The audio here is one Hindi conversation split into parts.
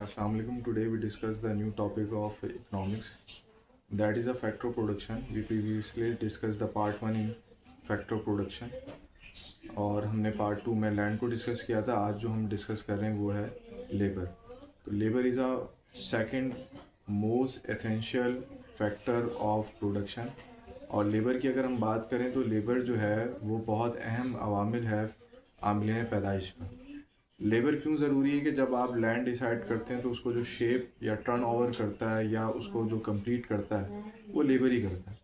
Assalamu alaikum. Today we discuss the new topic of economics, that is a factor of production. We previously discussed the part one in factor of production और हमने पार्ट टू में लैंड को डिस्कस किया था. आज जो हम डिस्कस कर रहे हैं वो है लेबर. तो labour is a second most essential factor of production. और लेबर की अगर हम बात करें तो लेबर जो है वो बहुत अहम अवामिल है आमिल पैदाइश का. लेबर क्यों ज़रूरी है कि जब आप लैंड डिसाइड करते हैं तो उसको जो शेप या टर्न ओवर करता है या उसको जो कंप्लीट करता है वो लेबर ही करता है.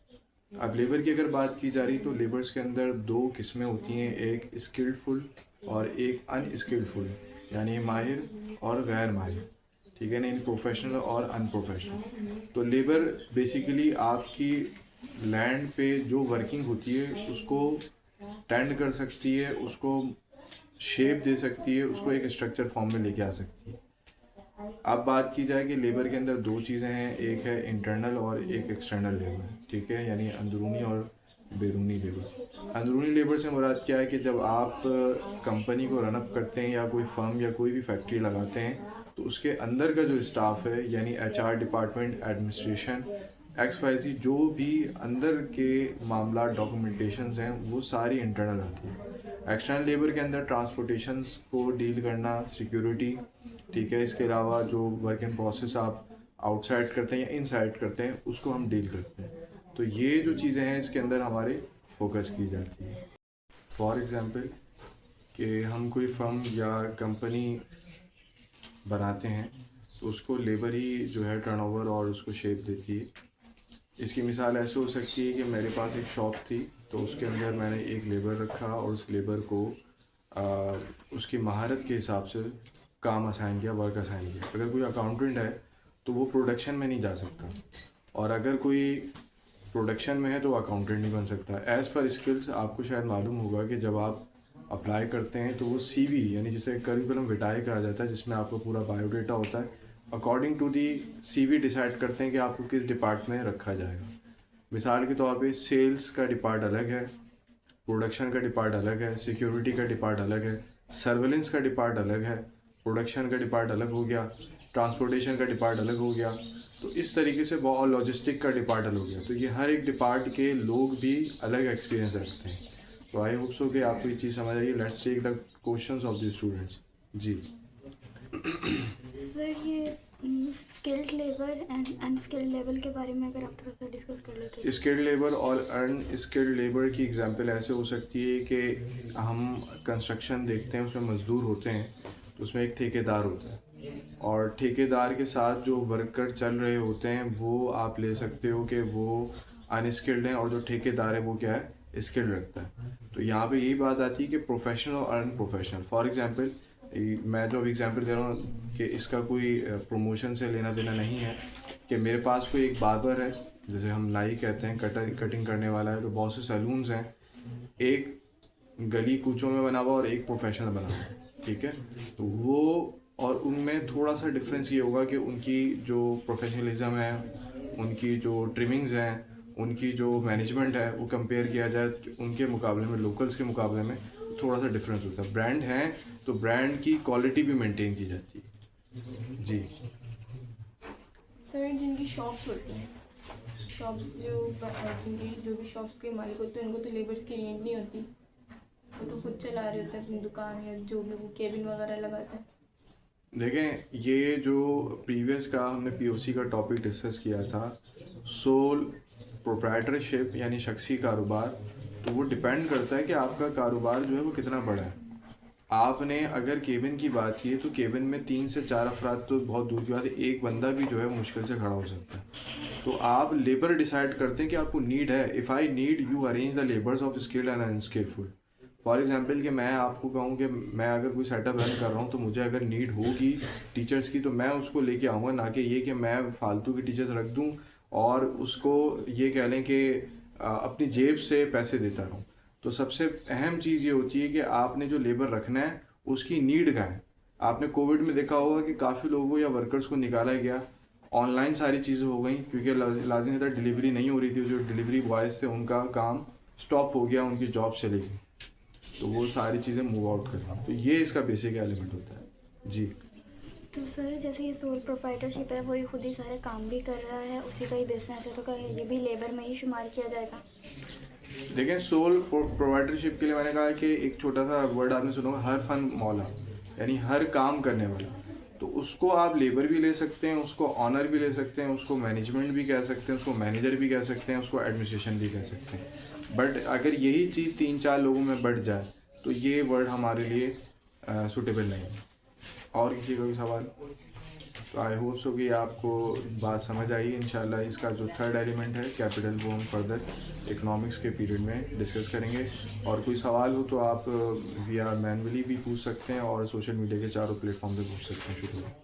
अब लेबर की अगर बात की जा रही तो लेबर्स के अंदर दो किस्में होती हैं, एक स्किल्डफुल और एक अनस्किल्डफुल, यानी माहिर और गैर माहिर. ठीक है ना, इन प्रोफेशनल और अनप्रोफेशनल. तो लेबर बेसिकली आपकी लैंड पे जो वर्किंग होती है उसको टेंड कर सकती है, उसको शेप दे सकती है, उसको एक स्ट्रक्चर फॉर्म में लेके आ सकती है. अब बात की जाए कि लेबर के अंदर दो चीज़ें हैं, एक है इंटरनल और एक एक्सटर्नल लेबर. ठीक है, यानी अंदरूनी और बैरूनी लेबर. अंदरूनी लेबर से मुराद क्या है कि जब आप कंपनी को रनअप करते हैं या कोई फर्म या कोई भी फैक्ट्री लगाते हैं तो उसके अंदर का जो स्टाफ है, यानी HR डिपार्टमेंट, एडमिनिस्ट्रेशन, XYZ, जो भी अंदर के मामला डॉक्यूमेंटेशंस हैं वो सारी इंटरनल आती है. एक्सटर्नल लेबर के अंदर ट्रांसपोर्टेशंस को डील करना, सिक्योरिटी, ठीक है, इसके अलावा जो वर्क इन प्रोसेस आप आउटसाइड करते हैं या इनसाइड करते हैं उसको हम डील करते हैं. तो ये जो चीज़ें हैं इसके अंदर हमारे फोकस की जाती है. फॉर एग्ज़ाम्पल कि हम कोई फर्म या कंपनी बनाते हैं तो उसको लेबर ही जो है टर्नओवर और उसको शेप देती है. इसकी मिसाल ऐसे हो सकती है कि मेरे पास एक शॉप थी तो उसके अंदर मैंने एक लेबर रखा और उस लेबर को उसकी महारत के हिसाब से काम असाइन किया, वर्क असाइन किया. अगर कोई अकाउंटेंट है तो वो प्रोडक्शन में नहीं जा सकता, और अगर कोई प्रोडक्शन में है तो अकाउंटेंट नहीं बन सकता. एज़ पर स्किल्स आपको शायद मालूम होगा कि जब आप अप्लाई करते हैं तो वो CV, यानी जिसे करिकुलम विटाए कहा जाता है, जिसमें आपका पूरा बायोडाटा होता है, according to the CV decide करते हैं कि आपको किस डिपार्टमेंट में रखा जाएगा. मिसाल के तौर पे सेल्स का डिपार्ट अलग है, प्रोडक्शन का डिपार्ट अलग है, सिक्योरिटी का डिपार्ट अलग है, सर्वेलेंस का डिपार्ट अलग है, प्रोडक्शन का डिपार्ट अलग हो गया, ट्रांसपोर्टेशन का डिपार्ट अलग हो गया. तो इस तरीके से बहुत, लॉजिस्टिक का डिपार्ट अलग हो गया. तो ये हर एक डिपार्ट के लोग भी अलग एक्सपीरियंस रखते हैं. तो आई होप सो कि आपको ये चीज़ समझ आइए. Let's take the questions of the students. जी सर, ये skilled labour and unskilled labour के बारे में अगर आप थोड़ा सा डिस्कस कर लेते हैं. स्किल्ड लेबर और अनस्किल्ड लेबर की एग्जांपल ऐसे हो सकती है कि हम कंस्ट्रक्शन देखते हैं, उसमें मज़दूर होते हैं तो उसमें एक ठेकेदार होता है, और ठेकेदार के साथ जो वर्कर चल रहे होते हैं वो आप ले सकते हो कि वो अनस्किल्ड हैं, और जो ठेकेदार है वो क्या है, स्किल्ड रखता है. तो यहाँ पे यही बात आती है कि प्रोफेशनल और अनप्रोफेशनल. फॉर एग्जांपल, मैं जो अभी एग्जांपल दे रहा हूँ कि इसका कोई प्रमोशन से लेना देना नहीं है, कि मेरे पास कोई एक बार्बर है, जैसे हम नाई कहते हैं, कटिंग करने वाला है. तो बहुत से सैलून्स हैं, एक गली कूचों में बना हुआ और एक प्रोफेशनल बना हुआ. ठीक है, तो वो और उनमें थोड़ा सा डिफरेंस ये होगा कि उनकी जो प्रोफेशनलिज्म है, उनकी जो ट्रिमिंग्स हैं, उनकी जो मैनेजमेंट है, वो कंपेयर किया जाए उनके मुकाबले में, लोकल्स के मुकाबले में थोड़ा सा डिफरेंस होता है. ब्रांड हैं तो ब्रांड की क्वालिटी भी मेंटेन की जाती है. जी सर, जिनकी शॉप्स होती हैं, शॉप्स जिनकी जो भी शॉप्स के मालिक होते हैं उनको तो लेबर्स की नीड नहीं होती, वो तो खुद चला रहे होते हैं अपनी दुकान या जो भी वो केबिन वगैरह लगाते हैं. देखें, ये जो प्रीवियस का हमने POC का टॉपिक डिस्कस किया था, सोल प्रोप्राइटरशिप यानी शख्सी कारोबार, तो वो डिपेंड करता है कि आपका कारोबार जो है वो कितना बड़ा है. आपने अगर केबिन की बात की तो केबिन में 3 से 4 अफराद तो बहुत दूर की बात है, एक बंदा भी जो है मुश्किल से खड़ा हो सकता है. तो आप लेबर डिसाइड करते हैं कि आपको नीड है. If I need, you arrange the labours of skilled and unskillful. For example कि मैं आपको कहूँ कि मैं अगर कोई सेटअप रन कर रहा हूँ तो मुझे अगर नीड होगी टीचर्स की तो मैं उसको लेके आऊँगा, ना कि ये कि मैं फालतू की टीचर्स रख दूँ और उसको ये कह लें कि अपनी जेब से पैसे देता रहूँ. तो सबसे अहम चीज़ ये होती है कि आपने जो लेबर रखना है उसकी नीड का है. आपने कोविड में देखा होगा कि काफ़ी लोगों या वर्कर्स को निकाला गया, ऑनलाइन सारी चीज़ें हो गई, क्योंकि लाजिम था डिलीवरी नहीं हो रही थी, जो डिलीवरी बॉयज़ थे उनका काम स्टॉप हो गया, उनकी जॉब चली गई, तो वो सारी चीज़ें मूव आउट कर. तो ये इसका बेसिक एलिमेंट होता है. जी तो सर जैसे ये सोल प्रोप्राइटरशिप है वही खुद ही सारे काम भी कर रहा है, उसी का ही बिजनेस है, तो क्या ये भी लेबर में ही शुमार किया जाएगा? देखें, सोल प्रोवाइडरशिप के लिए मैंने कहा कि एक छोटा सा वर्ड आपने सुना होगा, हर फन मौला, यानी हर काम करने वाला। तो उसको आप लेबर भी ले सकते हैं, उसको ऑनर भी ले सकते हैं, उसको मैनेजमेंट भी कह सकते हैं, उसको मैनेजर भी कह सकते हैं, उसको एडमिनिस्ट्रेशन भी कह सकते हैं। बट अगर यही चीज़ 3-4 लोगों में बढ़ जाए तो ये वर्ड हमारे लिए सूटेबल नहीं है। और किसी का भी सवाल? तो आई होप सो कि आपको बात समझ आई। इंशाल्लाह इसका जो थर्ड एलिमेंट है कैपिटल वो हम फर्दर इकोनॉमिक्स के पीरियड में डिस्कस करेंगे। और कोई सवाल हो तो आप वी आर मैनुअली भी पूछ सकते हैं और सोशल मीडिया के चारों प्लेटफॉर्म पे पूछ सकते हैं। शुक्रिया।